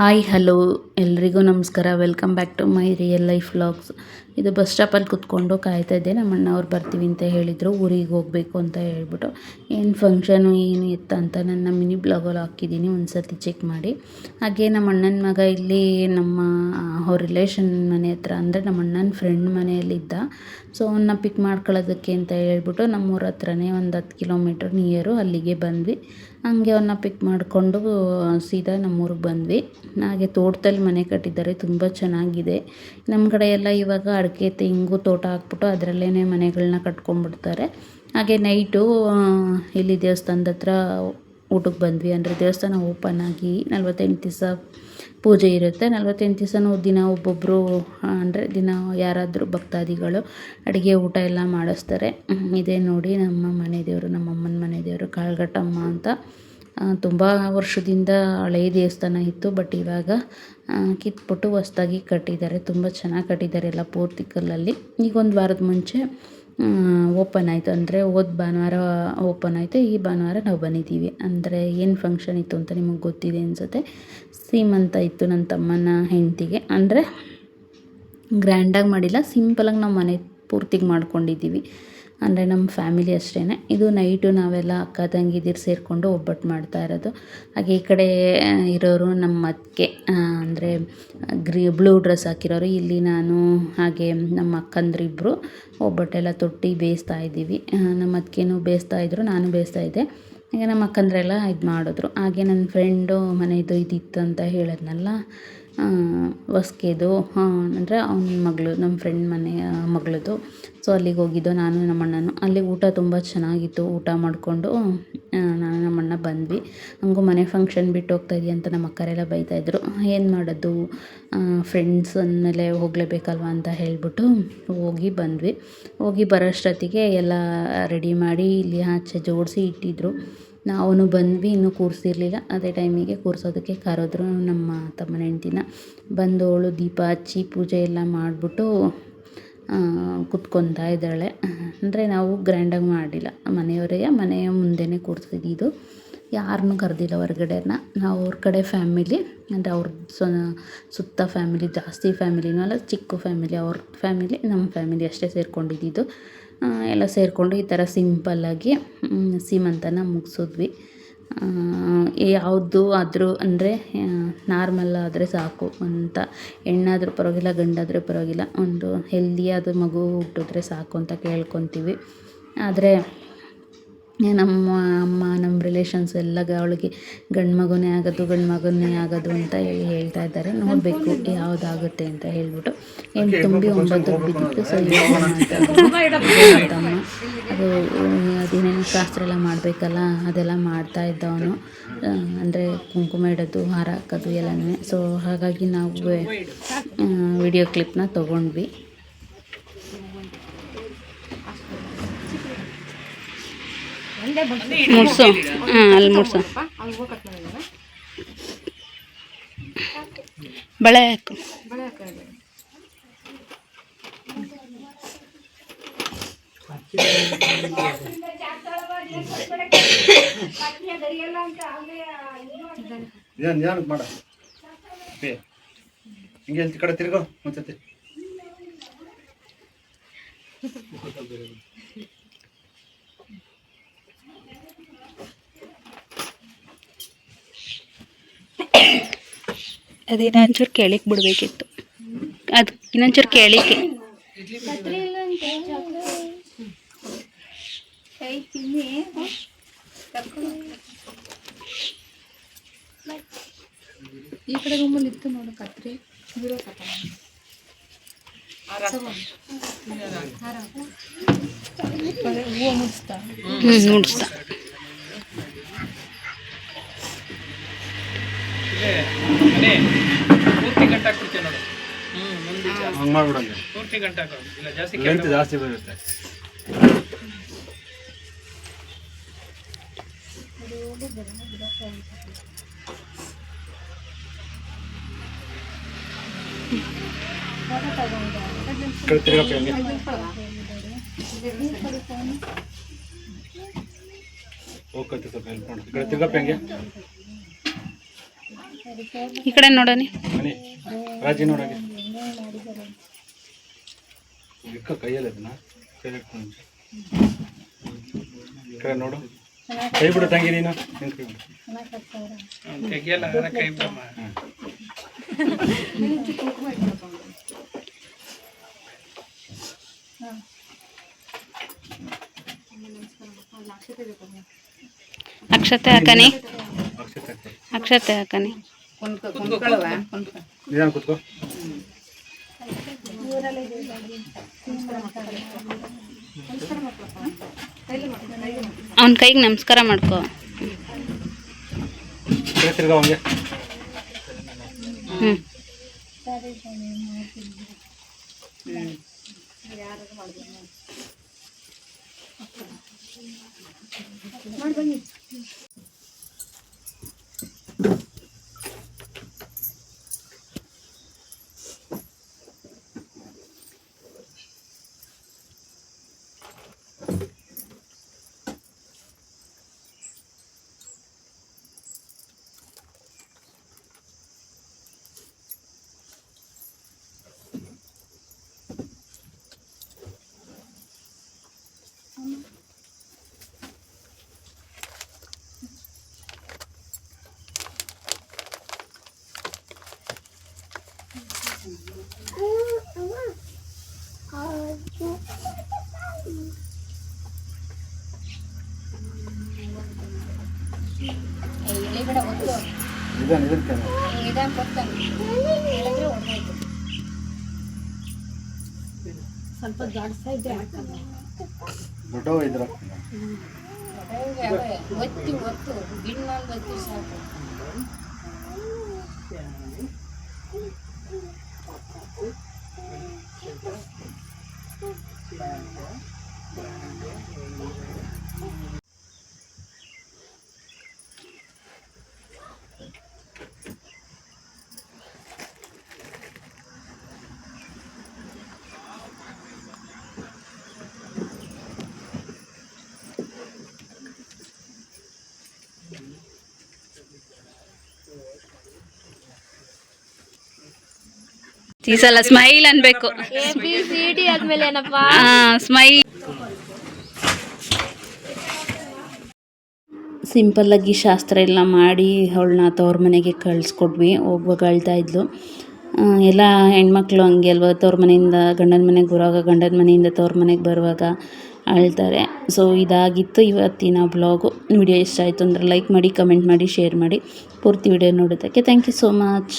Hi hello ಎಲ್ರಿಗೂ ನಮಸ್ಕಾರ. Welcome back to my real life vlogs. ಇದು ಬಸ್ ಸ್ಟಾಪಲ್ಲಿ ಕೂತ್ಕೊಂಡು ಕಾಯ್ತಾ ಇದ್ದೆ. ನಮ್ಮ ಅಣ್ಣವ್ರು ಬರ್ತೀವಿ ಅಂತ ಹೇಳಿದರು, ಊರಿಗೆ ಹೋಗಬೇಕು ಅಂತ ಹೇಳ್ಬಿಟ್ಟು. ಏನು ಫಂಕ್ಷನು ಏನು ಇತ್ತು ಅಂತ ನನ್ನ ಮಿನಿ ಬ್ಲಾಗಲ್ಲಿ ಹಾಕಿದ್ದೀನಿ, ಒಂದು ಸರ್ತಿ ಚೆಕ್ ಮಾಡಿ. ಹಾಗೆ ನಮ್ಮ ಅಣ್ಣನ ಮಗ ಇಲ್ಲಿ ನಮ್ಮ ಅವ್ರ ರಿಲೇಷನ್ ಮನೆ ಹತ್ರ, ಅಂದರೆ ನಮ್ಮ ಅಣ್ಣನ ಫ್ರೆಂಡ್ ಮನೆಯಲ್ಲಿದ್ದ. ಸೊ ಅವನ್ನ ಪಿಕ್ ಮಾಡ್ಕೊಳ್ಳೋದಕ್ಕೆ ಅಂತ ಹೇಳ್ಬಿಟ್ಟು ನಮ್ಮೂರ ಹತ್ರನೇ ಒಂದು 10 ಕಿಲೋಮೀಟ್ರ್ ನಿಯರು ಅಲ್ಲಿಗೆ ಬಂದ್ವಿ. ಹಂಗೆ ಅವನ್ನ ಪಿಕ್ ಮಾಡಿಕೊಂಡು ಸೀದಾ ನಮ್ಮೂರಿಗೆ ಬಂದ್ವಿ. ಹಾಗೆ ತೋಟದಲ್ಲಿ ಮನೆ ಕಟ್ಟಿದ್ದಾರೆ, ತುಂಬ ಚೆನ್ನಾಗಿದೆ. ನಮ್ಮ ಕಡೆ ಎಲ್ಲ ಇವಾಗ ಅಡಿಕೆ ತೆಂಗು ತೋಟ ಹಾಕ್ಬಿಟ್ಟು ಅದರಲ್ಲೇ ಮನೆಗಳನ್ನ ಕಟ್ಕೊಂಡ್ಬಿಡ್ತಾರೆ. ಹಾಗೆ ನೈಟು ಇಲ್ಲಿ ದೇವಸ್ಥಾನದ ಹತ್ರ ಊಟಕ್ಕೆ ಬಂದ್ವಿ. ಅಂದರೆ ದೇವಸ್ಥಾನ ಓಪನ್ ಆಗಿ 48 ದಿವಸ ಪೂಜೆ ಇರುತ್ತೆ. 48 ದಿವಸನೂ ದಿನ ಒಬ್ಬೊಬ್ಬರು, ಅಂದರೆ ದಿನ ಯಾರಾದರೂ ಭಕ್ತಾದಿಗಳು ಅಡುಗೆ ಊಟ ಎಲ್ಲ ಮಾಡಿಸ್ತಾರೆ. ಇದೇ ನೋಡಿ ನಮ್ಮ ಮನೆ ದೇವರು, ನಮ್ಮ ಅಮ್ಮನ ಮನೆ ದೇವರು ಕಾಳಘಟ್ಟಮ್ಮ ಅಂತ. ತುಂಬ ವರ್ಷದಿಂದ ಹಳೆಯ ದೇವಸ್ಥಾನ ಇತ್ತು, ಬಟ್ ಇವಾಗ ಕಿತ್ಬಿಟ್ಟು ಹೊಸ್ದಾಗಿ ಕಟ್ಟಿದ್ದಾರೆ. ತುಂಬ ಚೆನ್ನಾಗಿ ಕಟ್ಟಿದ್ದಾರೆ, ಎಲ್ಲ ಪೂರ್ತಿ ಕಲ್ಲಲ್ಲಿ. ಈಗ ಒಂದು ವಾರದ ಮುಂಚೆ ಓಪನ್ ಆಯಿತು, ಅಂದರೆ ಹೋದ ಭಾನುವಾರ ಓಪನ್ ಆಯಿತು. ಈ ಭಾನುವಾರ ನಾವು ಬಂದಿದ್ದೀವಿ. ಅಂದರೆ ಏನು ಫಂಕ್ಷನ್ ಇತ್ತು ಅಂತ ನಿಮಗೆ ಗೊತ್ತಿದೆ ಅನಿಸುತ್ತೆ. ಸೀಮಂತ ಇತ್ತು ನನ್ನ ತಮ್ಮನ ಹೆಂಡತಿಗೆ. ಅಂದರೆ ಗ್ರ್ಯಾಂಡಾಗಿ ಮಾಡಿಲ್ಲ, ಸಿಂಪಲಾಗಿ ನಾವು ಮನೆ ಪೂರ್ತಿಗೆ ಮಾಡ್ಕೊಂಡಿದ್ದೀವಿ. ಅಂದರೆ ನಮ್ಮ ಫ್ಯಾಮಿಲಿ ಅಷ್ಟೇ. ಇದು ನೈಟು ನಾವೆಲ್ಲ ಅಕ್ಕ ತಂಗಿದಿರು ಸೇರಿಕೊಂಡು ಒಬ್ಬಟ್ಟು ಮಾಡ್ತಾ ಇರೋದು. ಹಾಗೆ ಈ ಕಡೆ ಇರೋರು ನಮ್ಮ ಅತ್ತಿಗೆ, ಅಂದರೆ ಬ್ಲೂ ಡ್ರೆಸ್ ಹಾಕಿರೋರು. ಇಲ್ಲಿ ನಾನು ಹಾಗೆ ನಮ್ಮ ಅಕ್ಕಂದ್ರಿಬ್ಬರು ಒಬ್ಬಟ್ಟೆಲ್ಲ ತೊಟ್ಟಿ ಬೇಯಿಸ್ತಾ ಇದ್ದೀವಿ. ನಮ್ಮ ಅತ್ತಿಗೆನೂ ಬೇಯಿಸ್ತಾ ಇದ್ದರು, ನಾನು ಬೇಯಿಸ್ತಾ ಇದ್ದೆ. ಹಾಗೆ ನಮ್ಮ ಅಕ್ಕಂದ್ರೆಲ್ಲ ಇದು ಮಾಡಿದ್ರು. ಹಾಗೆ ನನ್ನ ಫ್ರೆಂಡು ಮನೆಯದು ಇದಿತ್ತು ಅಂತ ಹೇಳಿದ್ನಲ್ಲ, ಹೊಸ್ಕೆದು, ಅಂದರೆ ಅವನ ಮಗಳು, ನಮ್ಮ ಫ್ರೆಂಡ್ ಮನೆಯ ಮಗಳದು. ಸೊ ಅಲ್ಲಿಗೆ ಹೋಗಿದ್ದು ನಾನು ನಮ್ಮ ಅಣ್ಣನು. ಅಲ್ಲಿ ಊಟ ತುಂಬ ಚೆನ್ನಾಗಿತ್ತು. ಊಟ ಮಾಡಿಕೊಂಡು ನಾನು ನಮ್ಮ ಅಣ್ಣ ಬಂದ್ವಿ. ಹಂಗೂ ಮನೆ ಫಂಕ್ಷನ್ ಬಿಟ್ಟು ಹೋಗ್ತಾಯಿದ್ದೀಯ ಅಂತ ನಮ್ಮ ಅಕ್ಕರೆಲ್ಲ ಬೈತಾಯಿದ್ರು. ಏನು ಮಾಡೋದು, ಫ್ರೆಂಡ್ಸ್ ಅಂದಮೇಲೆ ಹೋಗಲೇಬೇಕಲ್ವ ಅಂತ ಹೇಳಿಬಿಟ್ಟು ಹೋಗಿ ಬಂದ್ವಿ. ಹೋಗಿ ಬರೋಷ್ಟೊತ್ತಿಗೆ ಎಲ್ಲ ರೆಡಿ ಮಾಡಿ ಇಲ್ಲಿ ಆಚೆ ಜೋಡಿಸಿ ಇಟ್ಟಿದ್ರು. ನಾವು ಬಂದ್ವಿ, ಇನ್ನೂ ಕೂರಿಸಿರ್ಲಿಲ್ಲ. ಅದೇ ಟೈಮಿಗೆ ಕೂರಿಸೋದಕ್ಕೆ ಕರೆದ್ರು ನಮ್ಮ ತಮ್ಮನ ಹೆಂಡ್ತಿನ. ಬಂದು ಅವಳು ದೀಪ ಹಚ್ಚಿ ಪೂಜೆ ಎಲ್ಲ ಮಾಡಿಬಿಟ್ಟು ಕುತ್ಕೊತಾ ಇದ್ದಾಳೆ. ಅಂದರೆ ನಾವು ಗ್ರ್ಯಾಂಡಾಗಿ ಮಾಡಿಲ್ಲ, ಮನೆಯ ಮುಂದೆನೇ ಕೂರಿಸಿದ್ದು. ಯಾರನ್ನೂ ಕರೆದಿಲ್ಲ ಹೊರಗಡೆನ. ನಾವು ಅವ್ರ ಕಡೆ ಫ್ಯಾಮಿಲಿ, ಅಂದರೆ ಅವ್ರ ಸುತ್ತ ಫ್ಯಾಮಿಲಿ, ಜಾಸ್ತಿ ಫ್ಯಾಮಿಲಿನೂ ಅಲ್ಲ, ಚಿಕ್ಕ ಫ್ಯಾಮಿಲಿ. ಅವ್ರ ಫ್ಯಾಮಿಲಿ ನಮ್ಮ ಫ್ಯಾಮಿಲಿ ಅಷ್ಟೇ ಸೇರ್ಕೊಂಡಿದ್ದು. ಎಲ್ಲ ಸೇರಿಕೊಂಡು ಈ ಥರ ಸಿಂಪಲ್ಲಾಗಿ ಸೀಮಂತನ ಮುಗಿಸಿದ್ವಿ. ಯಾವುದು ಆದರೂ ಅಂದರೆ ನಾರ್ಮಲ್ ಆದರೆ ಸಾಕು ಅಂತ, ಹೆಣ್ಣಾದರೂ ಪರವಾಗಿಲ್ಲ ಗಂಡಾದರೂ ಪರವಾಗಿಲ್ಲ, ಒಂದು ಹೆಲ್ದಿಯಾದ ಮಗು ಹುಟ್ಟಿದ್ರೆ ಸಾಕು ಅಂತ ಕೇಳ್ಕೊತೀವಿ. ಆದರೆ ನಮ್ಮ ಅಮ್ಮ, ನಮ್ಮ ರಿಲೇಷನ್ಸ್ ಎಲ್ಲ ಅವಳಿಗೆ ಗಂಡು ಮಗುನೇ ಆಗೋದು ಅಂತ ಹೇಳ್ತಾ ಇದ್ದಾರೆ. ನೋಡಬೇಕು ಯಾವುದಾಗುತ್ತೆ ಅಂತ ಹೇಳ್ಬಿಟ್ಟು. ಏನು ತುಂಬಿ 9 ಬಿದ್ದಿತ್ತು. ಸೊ ತಮ್ಮ ಅದು ಅದೇನೇನು ಶಾಸ್ತ್ರ ಎಲ್ಲ ಮಾಡಬೇಕಲ್ಲ, ಅದೆಲ್ಲ ಮಾಡ್ತಾ ಇದ್ದವನು. ಅಂದರೆ ಕುಂಕುಮ ಇಡೋದು, ಹಾರ ಹಾಕೋದು ಎಲ್ಲನೇ. ಸೊ ಹಾಗಾಗಿ ನಾವು ವಿಡಿಯೋ ಕ್ಲಿಪ್ನ ತೊಗೊಂಡ್ವಿ. ಮುಡ್ಸು, ಅಲ್ಲಿ ಮುಡ್ಸು, ಬಳೆ ಹಾಕು. ಹಿಂಗೆ ಕಡೆ ತಿರ್ಗೋ ಒಂದ್ಸತಿ. ಅದು ಇನ್ನೊಂಚೂರು ಕೆಳಕ್ಕೆ ಬಿಡಬೇಕಿತ್ತು, ಅದು ಇನ್ನೊಂಚೂರು ಕೆಳಕ್ಕೆ. ಈ ಕಡೆ ರೂಮಲ್ಲಿ ಇತ್ತು ನೋಡು ಕತ್ರಿ. ಹೂವು ಮುಡಿಸ್ತಾ ಮುಡಿಸ್ತಾ ಪೂರ್ತಿ ಗಂಟೆ ಹಾಕ್ಬಿಡ್ತೀವಿ ನೋಡು. ಹಂಗೆ ಮಾಡ್ಬಿಡಂಗೆ ಪೂರ್ತಿ ಗಂಟೆ ಹಾಕೋದು ಇಲ್ಲ, ಜಾಸ್ತಿ ಲೆಂತ್ ಜಾಸ್ತಿ ಬರುತ್ತೆ. ಕಡೆ ತಿರ್ಗಪ್ಪ ಹಂಗೆ. ಹೋಗ್ಕತ್ತೆ ಸ್ವಲ್ಪ ಹೆಲ್ಪ್ ಮಾಡಿ. ಕಡೆ ತಿರ್ಗಪ್ಪ ಹಂಗೆ. ಈ ಕಡೆ ನೋಡೋಣ. ಮನೆ ರಾಜಿ ನೋಡಾಗೆ ಇಕ್ಕ ಕೈಯಲ್ಲಿ ಅದನ್ನ ಕೈಯಲ್ಲಿ ಇಟ್ಕೊಂಡು ಈ ಕಡೆ ನೋಡು. ಕೈ ಬಿಡು ತಂಗಿ ನೀನು ನಿನ್ ಕೈ ಬಿಡು. ತೆಗಿಯಲ್ಲ ಕೈ ಬಿಡಮ್ಮ. ಅಕ್ಷತೆ ಹಾಕನಿ, ಅಕ್ಷತೆ ಹಾಕು. ಅಕ್ಷತೆ ಹಾಕನಿ. ನಿಧಾನ ಕೂತ್ಕೋ. ಅವನ ಕೈಗೆ ನಮಸ್ಕಾರ ಮಾಡ್ಕೋ. ತಿರ್ಗಾ ಹಂಗೆ. ಹ್ಞೂ ನಿಧಾನ ನಿಧಾನ. ಸ್ವಲ್ಪ ಜಾಡ್ಸ್ತಾ ಇದ್ದೆ ಹಾಕಲ್ಲ. ದೊಡ್ಡವ ಇದ್ರ ಒತ್ತಿ ಒತ್ತು ಗಿಣ್ಣಲ್ಲಿ ಒತ್ತಿ ಸಾಕು. ಈ ಸಲ ಸ್ಮೈಲ್ ಅನ್ಬೇಕು. ABCD ಆದ್ಮೇಲೆ ಏನಪ್ಪ? ಸ್ಮೈಲ್. ಸಿಂಪಲ್ಲಾಗಿ ಶಾಸ್ತ್ರ ಎಲ್ಲ ಮಾಡಿ ಅವಳನ್ನ ತವ್ರ ಮನೆಗೆ ಕಳಿಸ್ಕೊಟ್ವಿ. ಹೋಗುವಾಗ ಅಳ್ತಾ ಇದ್ಲು. ಎಲ್ಲ ಹೆಣ್ಮಕ್ಳು ಹಂಗೆ ಅಲ್ವ, ತವ್ರ ಮನೆಯಿಂದ ಗಂಡನ ಮನೆಗೆ ಬರುವಾಗ, ಗಂಡನ ಮನೆಯಿಂದ ತವ್ರ ಮನೆಗೆ ಬರುವಾಗ ಅಳ್ತಾರೆ. ಸೊ ಇದಾಗಿತ್ತು ಇವತ್ತಿನ ಬ್ಲಾಗು. ವಿಡಿಯೋ ಇಷ್ಟ ಆಯಿತು ಅಂದರೆ ಲೈಕ್ ಮಾಡಿ, ಕಮೆಂಟ್ ಮಾಡಿ, ಶೇರ್ ಮಾಡಿ. ಪೂರ್ತಿ ವಿಡಿಯೋ ನೋಡೋದಕ್ಕೆ ಥ್ಯಾಂಕ್ ಯು ಸೋ ಮಚ್.